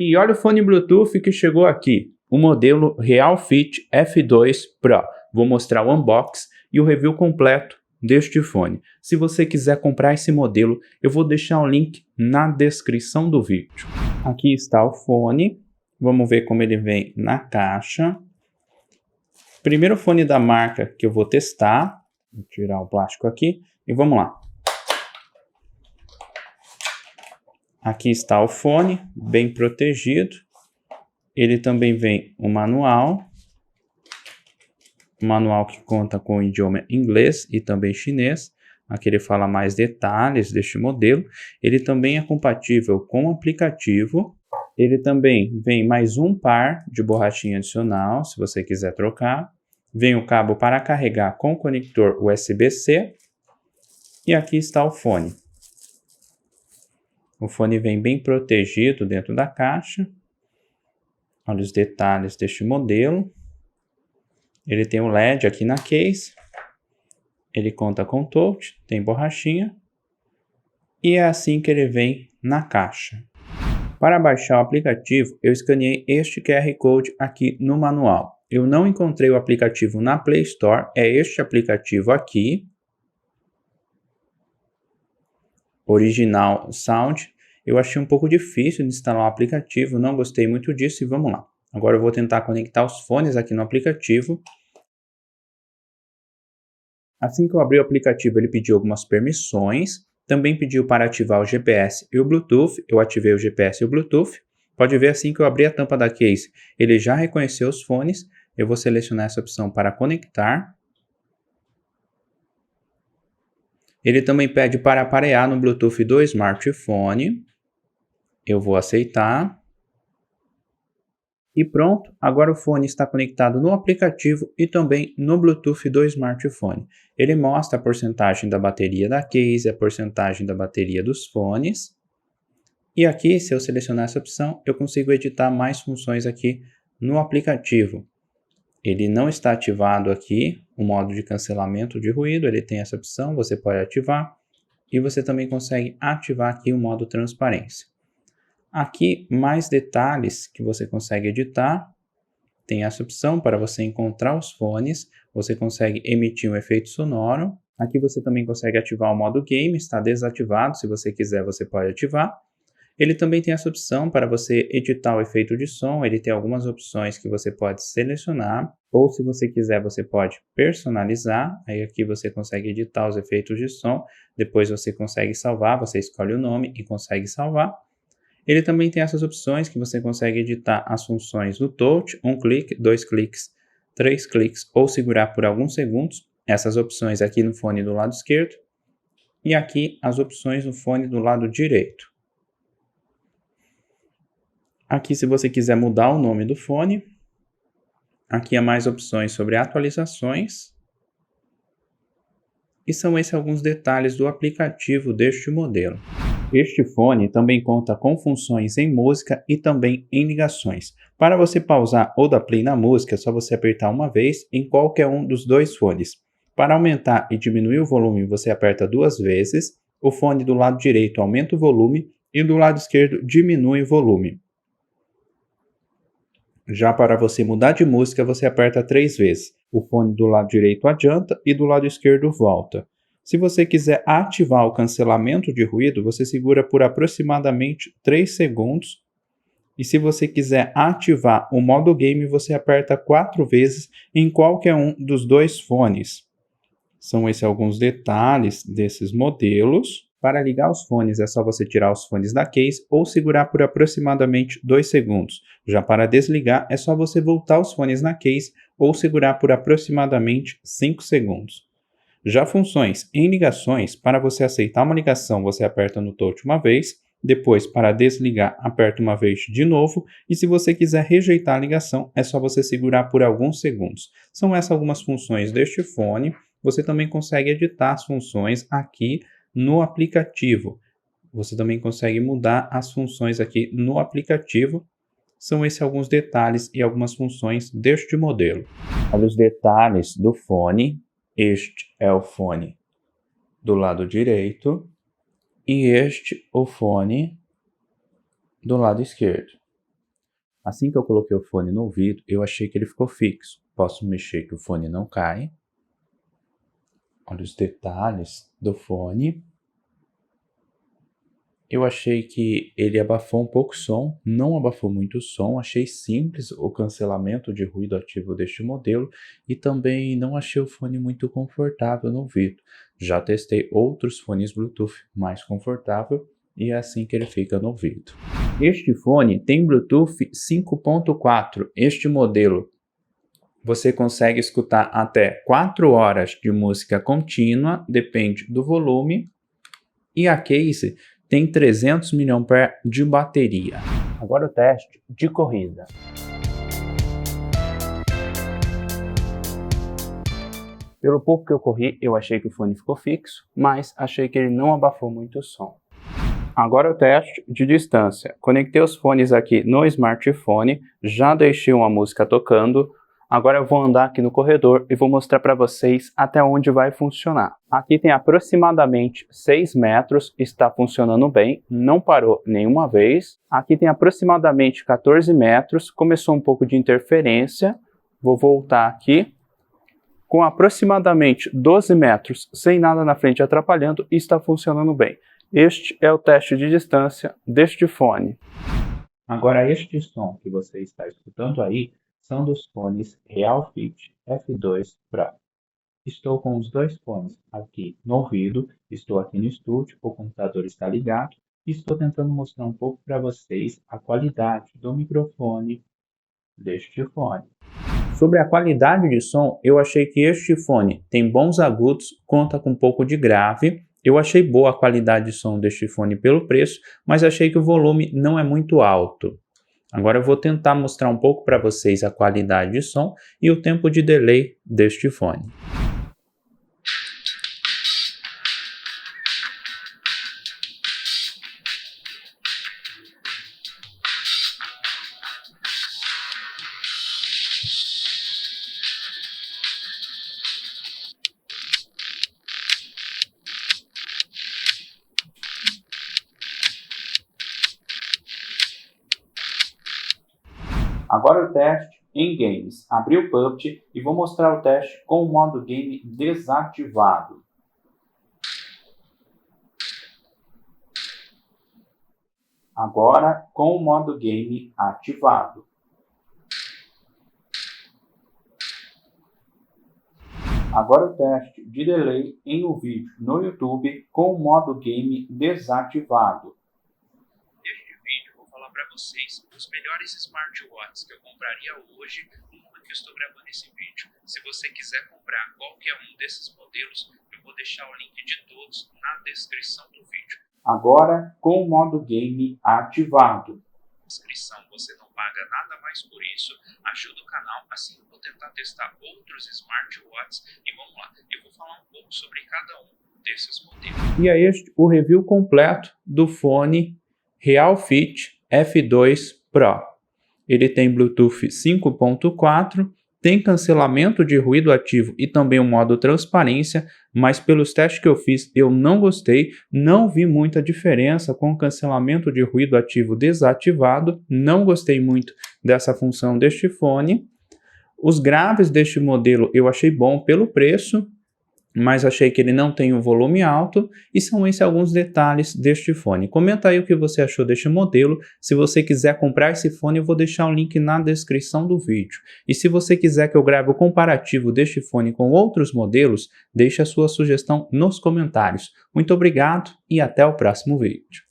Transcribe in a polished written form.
E olha o fone Bluetooth que chegou aqui, o modelo Realfit F2 Pro. Vou mostrar o unboxing e o review completo deste fone. Se você quiser comprar esse modelo, eu vou deixar o link na descrição do vídeo. Aqui está o fone, vamos ver como ele vem na caixa. Primeiro fone da marca que eu vou testar, vou tirar o plástico aqui e vamos lá. Aqui está o fone, bem protegido. Ele também vem o manual que conta com o idioma inglês e também chinês. Aqui ele fala mais detalhes deste modelo. Ele também é compatível com o aplicativo. Ele também vem mais um par de borrachinha adicional, se você quiser trocar. Vem o cabo para carregar com conector USB-C. E aqui está o fone. O fone vem bem protegido dentro da caixa. Olha os detalhes deste modelo. Ele tem o LED aqui na case. Ele conta com touch, tem borrachinha. E é assim que ele vem na caixa. Para baixar o aplicativo, eu escaneei este QR Code aqui no manual. Eu não encontrei o aplicativo na Play Store, é este aplicativo aqui. Original Sound. Eu achei um pouco difícil de instalar o aplicativo, não gostei muito disso e vamos lá. Agora eu vou tentar conectar os fones aqui no aplicativo. Assim que eu abri o aplicativo, ele pediu algumas permissões. Também pediu para ativar o GPS e o Bluetooth. Eu ativei o GPS e o Bluetooth. Pode ver assim que eu abri a tampa da case, ele já reconheceu os fones. Eu vou selecionar essa opção para conectar. Ele também pede para aparelhar no Bluetooth do smartphone. Eu vou aceitar. E pronto, agora o fone está conectado no aplicativo e também no Bluetooth do smartphone. Ele mostra a porcentagem da bateria da case, a porcentagem da bateria dos fones. E aqui, se eu selecionar essa opção, eu consigo editar mais funções aqui no aplicativo. Ele não está ativado aqui, o modo de cancelamento de ruído, ele tem essa opção, você pode ativar. E você também consegue ativar aqui o modo transparência. Aqui, mais detalhes que você consegue editar. Tem essa opção para você encontrar os fones. Você consegue emitir um efeito sonoro. Aqui você também consegue ativar o modo game, está desativado. Se você quiser, você pode ativar. Ele também tem essa opção para você editar o efeito de som. Ele tem algumas opções que você pode selecionar. Ou se você quiser, você pode personalizar. Aí aqui você consegue editar os efeitos de som. Depois você consegue salvar. Você escolhe o nome e consegue salvar. Ele também tem essas opções que você consegue editar as funções do touch. 1 clique, 2 cliques, 3 cliques ou segurar por alguns segundos. Essas opções aqui no fone do lado esquerdo. E aqui as opções no fone do lado direito. Aqui, se você quiser mudar o nome do fone, aqui há mais opções sobre atualizações. E são esses alguns detalhes do aplicativo deste modelo. Este fone também conta com funções em música e também em ligações. Para você pausar ou dar play na música, é só você apertar uma vez em qualquer um dos dois fones. Para aumentar e diminuir o volume, você aperta 2 vezes. O fone do lado direito aumenta o volume e do lado esquerdo diminui o volume. Já para você mudar de música, você aperta 3 vezes. O fone do lado direito adianta e do lado esquerdo volta. Se você quiser ativar o cancelamento de ruído, você segura por aproximadamente 3 segundos. E se você quiser ativar o modo game, você aperta 4 vezes em qualquer um dos dois fones. São esses alguns detalhes desses modelos. Para ligar os fones, é só você tirar os fones da case ou segurar por aproximadamente 2 segundos. Já para desligar, é só você voltar os fones na case ou segurar por aproximadamente 5 segundos. Já funções em ligações, para você aceitar uma ligação, você aperta no touch uma vez, depois para desligar, aperta uma vez de novo, e se você quiser rejeitar a ligação, é só você segurar por alguns segundos. São essas algumas funções deste fone. Você também consegue editar as funções aqui no aplicativo. Você também consegue mudar as funções aqui no aplicativo. São esses alguns detalhes e algumas funções deste modelo. Olha os detalhes do fone. Este é o fone do lado direito e este o fone do lado esquerdo. Assim que eu coloquei o fone no ouvido, eu achei que ele ficou fixo. Posso mexer que o fone não cai. Olha os detalhes do fone. Eu achei que ele abafou um pouco o som, não abafou muito o som, achei simples o cancelamento de ruído ativo deste modelo e também não achei o fone muito confortável no ouvido. Já testei outros fones Bluetooth mais confortável e é assim que ele fica no ouvido. Este fone tem Bluetooth 5.4. Este modelo você consegue escutar até 4 horas de música contínua, depende do volume, e a case tem 300 mAh de bateria. Agora o teste de corrida. Pelo pouco que eu corri, eu achei que o fone ficou fixo, mas achei que ele não abafou muito o som. Agora o teste de distância. Conectei os fones aqui no smartphone, já deixei uma música tocando. Agora eu vou andar aqui no corredor e vou mostrar para vocês até onde vai funcionar. Aqui tem aproximadamente 6 metros, está funcionando bem, não parou nenhuma vez. Aqui tem aproximadamente 14 metros, começou um pouco de interferência. Vou voltar aqui. Com aproximadamente 12 metros, sem nada na frente atrapalhando, está funcionando bem. Este é o teste de distância deste fone. Agora este som que você está escutando aí são dos fones Realfit F2 Pro. Estou com os dois fones aqui no ouvido, estou aqui no estúdio, o computador está ligado e estou tentando mostrar um pouco para vocês a qualidade do microfone deste fone. Sobre a qualidade de som, eu achei que este fone tem bons agudos, conta com um pouco de grave. Eu achei boa a qualidade de som deste fone pelo preço, mas achei que o volume não é muito alto. Agora eu vou tentar mostrar um pouco para vocês a qualidade de som e o tempo de delay deste fone. Agora o teste em games. Abri o PUBG e vou mostrar o teste com o modo game desativado. Agora com o modo game ativado. Agora o teste de delay em um vídeo no YouTube com o modo game desativado. Para vocês os melhores smartwatches que eu compraria hoje no momento que eu estou gravando esse vídeo. Se você quiser comprar qualquer um desses modelos, eu vou deixar o link de todos na descrição do vídeo. Agora com o modo game ativado. Na descrição você não paga nada mais por isso, ajuda o canal, assim eu vou tentar testar outros smartwatches e vamos lá, eu vou falar um pouco sobre cada um desses modelos. E é este o review completo do fone Realfit F2 Pro. Ele tem Bluetooth 5.4, tem cancelamento de ruído ativo e também o modo transparência, mas pelos testes que eu fiz eu não gostei, não vi muita diferença com o cancelamento de ruído ativo desativado, não gostei muito dessa função deste fone. Os graves deste modelo eu achei bom pelo preço, mas achei que ele não tem um volume alto, e são esses alguns detalhes deste fone. Comenta aí o que você achou deste modelo. Se você quiser comprar esse fone, eu vou deixar o link na descrição do vídeo. E se você quiser que eu grave o comparativo deste fone com outros modelos, deixe a sua sugestão nos comentários. Muito obrigado e até o próximo vídeo.